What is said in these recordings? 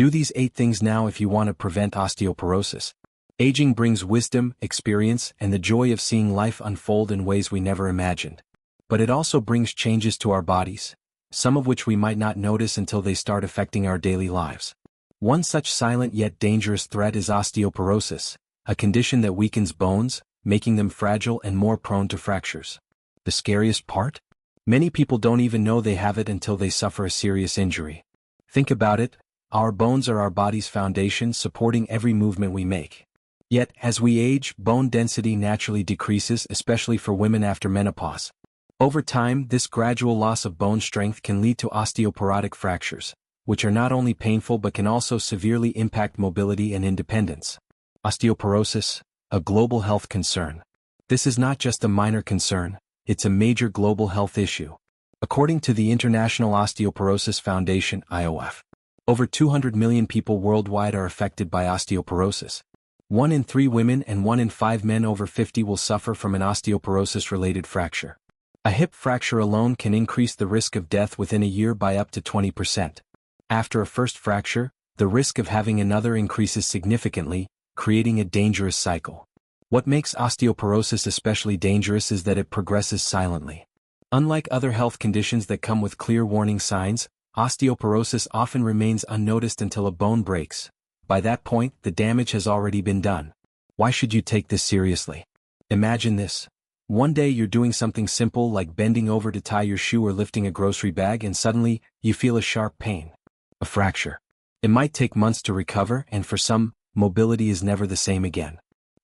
Do these 8 things now if you want to prevent osteoporosis. Aging brings wisdom, experience, and the joy of seeing life unfold in ways we never imagined. But it also brings changes to our bodies, some of which we might not notice until they start affecting our daily lives. One such silent yet dangerous threat is osteoporosis, a condition that weakens bones, making them fragile and more prone to fractures. The scariest part? Many people don't even know they have it until they suffer a serious injury. Think about it, our bones are our body's foundation, supporting every movement we make. Yet, as we age, bone density naturally decreases, especially for women after menopause. Over time, this gradual loss of bone strength can lead to osteoporotic fractures, which are not only painful but can also severely impact mobility and independence. Osteoporosis, a global health concern. This is not just a minor concern, it's a major global health issue. According to the International Osteoporosis Foundation (IOF), over 200 million people worldwide are affected by osteoporosis. 1 in 3 women and 1 in 5 men over 50 will suffer from an osteoporosis-related fracture. A hip fracture alone can increase the risk of death within a year by up to 20%. After a first fracture, the risk of having another increases significantly, creating a dangerous cycle. What makes osteoporosis especially dangerous is that it progresses silently. Unlike other health conditions that come with clear warning signs, osteoporosis often remains unnoticed until a bone breaks. By that point, the damage has already been done. Why should you take this seriously? Imagine this. One day you're doing something simple like bending over to tie your shoe or lifting a grocery bag, and suddenly, you feel a sharp pain. A fracture. It might take months to recover, and for some, mobility is never the same again.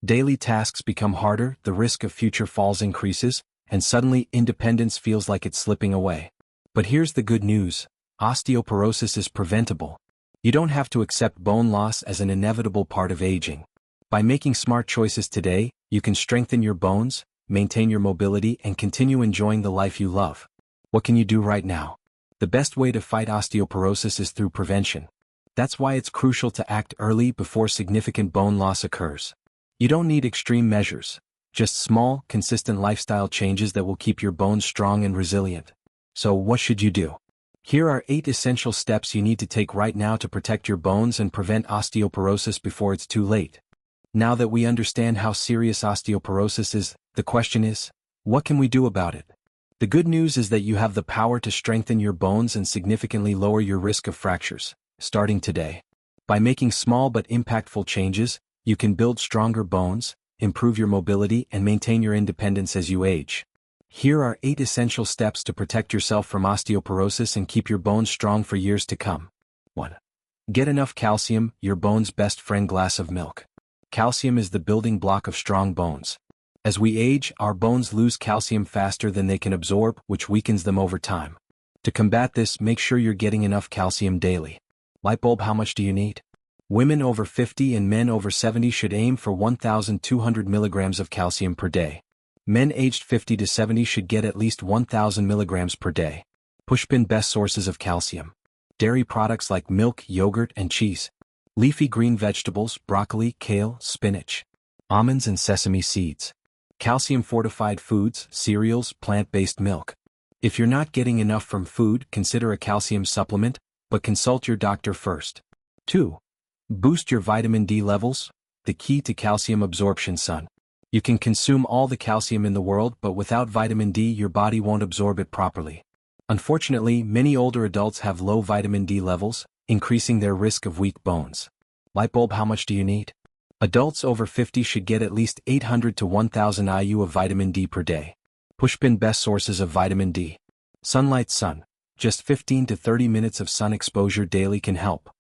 Daily tasks become harder, the risk of future falls increases, and suddenly independence feels like it's slipping away. But here's the good news. Osteoporosis is preventable. You don't have to accept bone loss as an inevitable part of aging. By making smart choices today, you can strengthen your bones, maintain your mobility, and continue enjoying the life you love. What can you do right now? The best way to fight osteoporosis is through prevention. That's why it's crucial to act early before significant bone loss occurs. You don't need extreme measures, just small, consistent lifestyle changes that will keep your bones strong and resilient. So what should you do? Here are 8 essential steps you need to take right now to protect your bones and prevent osteoporosis before it's too late. Now that we understand how serious osteoporosis is, the question is, what can we do about it? The good news is that you have the power to strengthen your bones and significantly lower your risk of fractures, starting today. By making small but impactful changes, you can build stronger bones, improve your mobility, and maintain your independence as you age. Here are 8 essential steps to protect yourself from osteoporosis and keep your bones strong for years to come. 1. Get enough calcium, your bone's best friend. Glass of milk. Calcium is the building block of strong bones. As we age, our bones lose calcium faster than they can absorb, which weakens them over time. To combat this, make sure you're getting enough calcium daily. Light bulb, how much do you need? Women over 50 and men over 70 should aim for 1,200 milligrams of calcium per day. Men aged 50 to 70 should get at least 1,000 milligrams per day. Pushpin, best sources of calcium. Dairy products like milk, yogurt, and cheese. Leafy green vegetables, broccoli, kale, spinach. Almonds and sesame seeds. Calcium-fortified foods, cereals, plant-based milk. If you're not getting enough from food, consider a calcium supplement, but consult your doctor first. 2. Boost your vitamin D levels, the key to calcium absorption. Sun. You can consume all the calcium in the world, but without vitamin D your body won't absorb it properly. Unfortunately, many older adults have low vitamin D levels, increasing their risk of weak bones. Light bulb, how much do you need? Adults over 50 should get at least 800 to 1,000 IU of vitamin D per day. Pushpin, best sources of vitamin D. Sunlight. Sun. Just 15 to 30 minutes of sun exposure daily can help.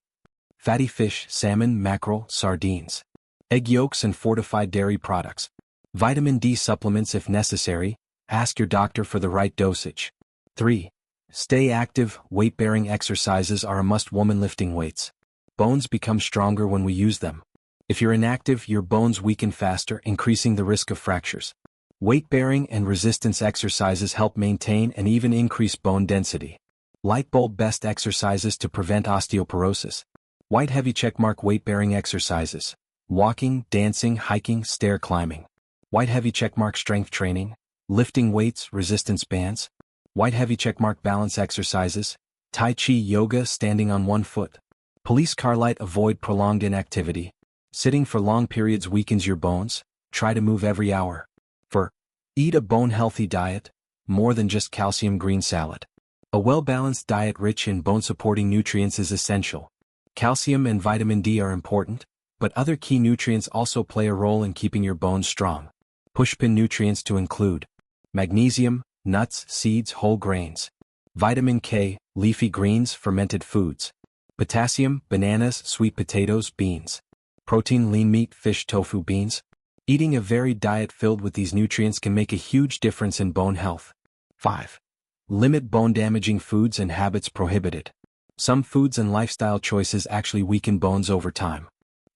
Fatty fish, salmon, mackerel, sardines. Egg yolks and fortified dairy products. Vitamin D supplements if necessary. Ask your doctor for the right dosage. 3. Stay active. Weight-bearing exercises are a must. Woman lifting weights. Bones become stronger when we use them. If you're inactive, your bones weaken faster, increasing the risk of fractures. Weight-bearing and resistance exercises help maintain and even increase bone density. Light bulb, best exercises to prevent osteoporosis. White heavy checkmark, weight-bearing exercises. Walking, dancing, hiking, stair climbing. White heavy checkmark, strength training. Lifting weights, resistance bands. White heavy checkmark, balance exercises. Tai Chi, yoga, standing on one foot. Police car light. Avoid prolonged inactivity. Sitting for long periods weakens your bones. Try to move every hour. 4. Eat a bone-healthy diet. More than just calcium. Green salad. A well-balanced diet rich in bone-supporting nutrients is essential. Calcium and vitamin D are important, but other key nutrients also play a role in keeping your bones strong. Pushpin nutrients to include magnesium, nuts, seeds, whole grains. Vitamin K, leafy greens, fermented foods. Potassium, bananas, sweet potatoes, beans. Protein, lean meat, fish, tofu, beans. Eating a varied diet filled with these nutrients can make a huge difference in bone health. 5. Limit bone-damaging foods and habits. Prohibited. Some foods and lifestyle choices actually weaken bones over time.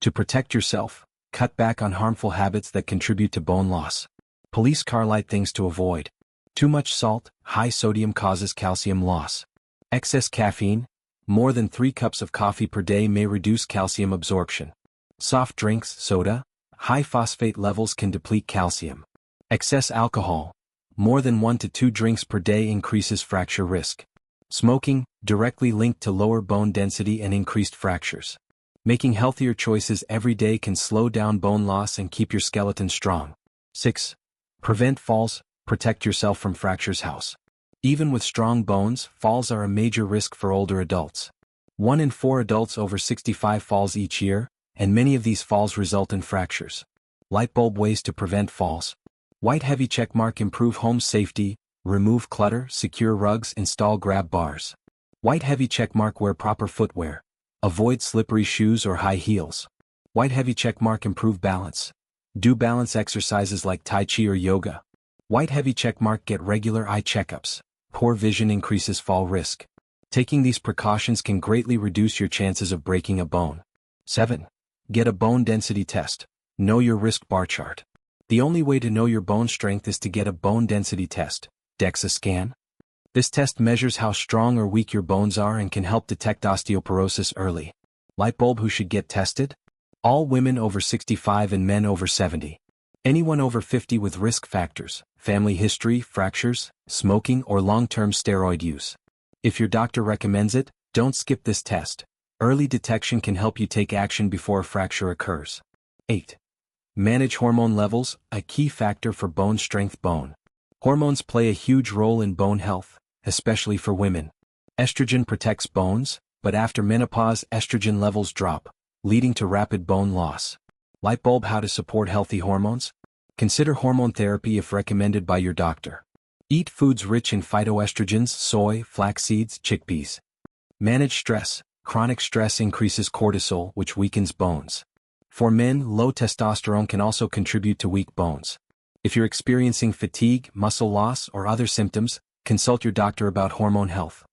To protect yourself, cut back on harmful habits that contribute to bone loss. Police car light. Things to avoid. Too much salt. High sodium causes calcium loss. Excess caffeine. More than 3 cups of coffee per day may reduce calcium absorption. Soft drinks, soda. High phosphate levels can deplete calcium. Excess alcohol. More than 1 to 2 drinks per day increases fracture risk. Smoking, directly linked to lower bone density and increased fractures. Making healthier choices every day can slow down bone loss and keep your skeleton strong. 6. Prevent falls. Protect yourself from fractures. House. Even with strong bones, falls are a major risk for older adults. 1 in 4 adults over 65 falls each year, and many of these falls result in fractures. Light bulb ways to prevent falls. White heavy checkmark. Improve home safety. Remove clutter, secure rugs, install grab bars. White heavy checkmark. Wear proper footwear. Avoid slippery shoes or high heels. White heavy checkmark. Improve balance. Do balance exercises like Tai Chi or yoga. White heavy checkmark. Get regular eye checkups. Poor vision increases fall risk. Taking these precautions can greatly reduce your chances of breaking a bone. 7. Get a bone density test. Know your risk bar chart. The only way to know your bone strength is to get a bone density test, DEXA scan. This test measures how strong or weak your bones are and can help detect osteoporosis early. Light bulb. Who should get tested? All women over 65 and men over 70. Anyone over 50 with risk factors, family history, fractures, smoking, or long-term steroid use. If your doctor recommends it, don't skip this test. Early detection can help you take action before a fracture occurs. 8. Manage hormone levels, a key factor for bone strength. Hormones play a huge role in bone health, especially for women. Estrogen protects bones, but after menopause estrogen levels drop, leading to rapid bone loss. Light bulb. How to support healthy hormones? Consider hormone therapy if recommended by your doctor. Eat foods rich in phytoestrogens, soy, flax seeds, chickpeas. Manage stress. Chronic stress increases cortisol, which weakens bones. For men, low testosterone can also contribute to weak bones. If you're experiencing fatigue, muscle loss, or other symptoms, consult your doctor about hormone health.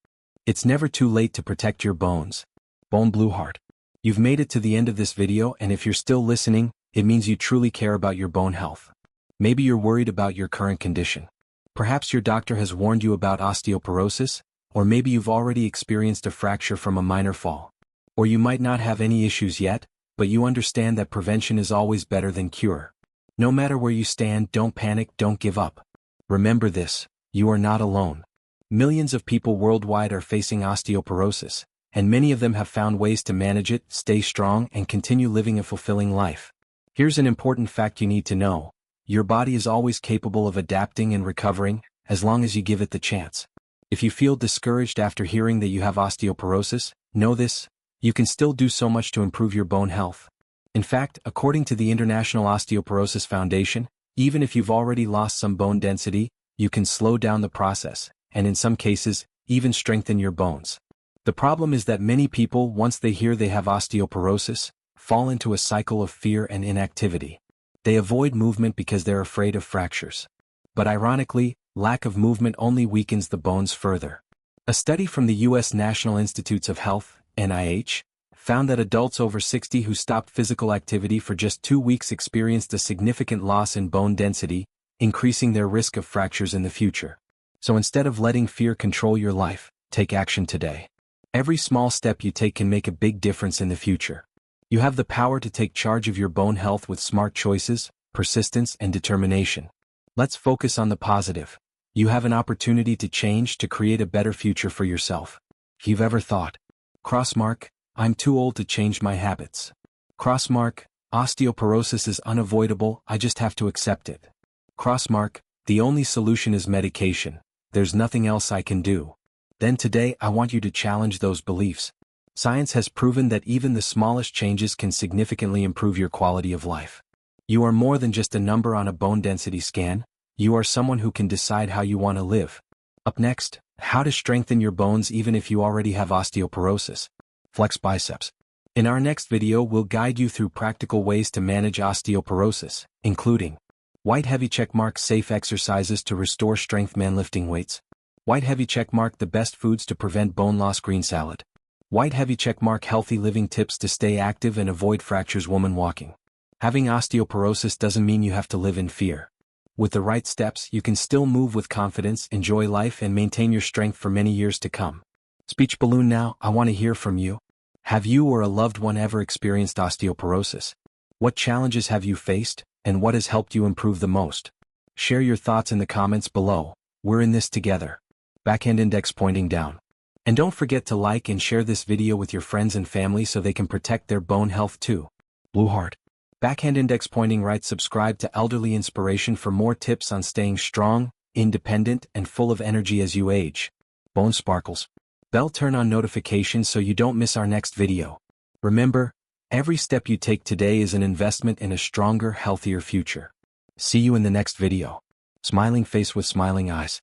It's never too late to protect your bones. Bone Blue Heart. You've made it to the end of this video, and if you're still listening, it means you truly care about your bone health. Maybe you're worried about your current condition. Perhaps your doctor has warned you about osteoporosis, or maybe you've already experienced a fracture from a minor fall. Or you might not have any issues yet, but you understand that prevention is always better than cure. No matter where you stand, don't panic, don't give up. Remember this, you are not alone. Millions of people worldwide are facing osteoporosis, and many of them have found ways to manage it, stay strong, and continue living a fulfilling life. Here's an important fact you need to know. Your body is always capable of adapting and recovering, as long as you give it the chance. If you feel discouraged after hearing that you have osteoporosis, know this, you can still do so much to improve your bone health. In fact, according to the International Osteoporosis Foundation, even if you've already lost some bone density, you can slow down the process, and in some cases, even strengthen your bones. The problem is that many people, once they hear they have osteoporosis, fall into a cycle of fear and inactivity. They avoid movement because they're afraid of fractures. But ironically, lack of movement only weakens the bones further. A study from the U.S. National Institutes of Health, NIH, found that adults over 60 who stopped physical activity for just 2 weeks experienced a significant loss in bone density, increasing their risk of fractures in the future. So instead of letting fear control your life, take action today. Every small step you take can make a big difference in the future. You have the power to take charge of your bone health with smart choices, persistence, and determination. Let's focus on the positive. You have an opportunity to change, to create a better future for yourself. If you've ever thought, crossmark, I'm too old to change my habits. Crossmark, osteoporosis is unavoidable, I just have to accept it. Crossmark, the only solution is medication, there's nothing else I can do. Then today I want you to challenge those beliefs. Science has proven that even the smallest changes can significantly improve your quality of life. You are more than just a number on a bone density scan, you are someone who can decide how you want to live. Up next, how to strengthen your bones even if you already have osteoporosis. Flex biceps. In our next video we'll guide you through practical ways to manage osteoporosis, including white heavy checkmark safe exercises to restore strength man lifting weights. White heavy checkmark the best foods to prevent bone loss green salad. White heavy checkmark healthy living tips to stay active and avoid fractures woman walking. Having osteoporosis doesn't mean you have to live in fear. With the right steps you can still move with confidence, enjoy life and maintain your strength for many years to come. Speech balloon now, I want to hear from you. Have you or a loved one ever experienced osteoporosis? What challenges have you faced, and what has helped you improve the most? Share your thoughts in the comments below, we're in this together. Backhand index pointing down. And don't forget to like and share this video with your friends and family so they can protect their bone health too. Blue heart. Backhand index pointing right. Subscribe to Elderly Inspiration for more tips on staying strong, independent and full of energy as you age. Bone sparkles. Bell turn on notifications so you don't miss our next video. Remember, every step you take today is an investment in a stronger, healthier future. See you in the next video. Smiling face with smiling eyes.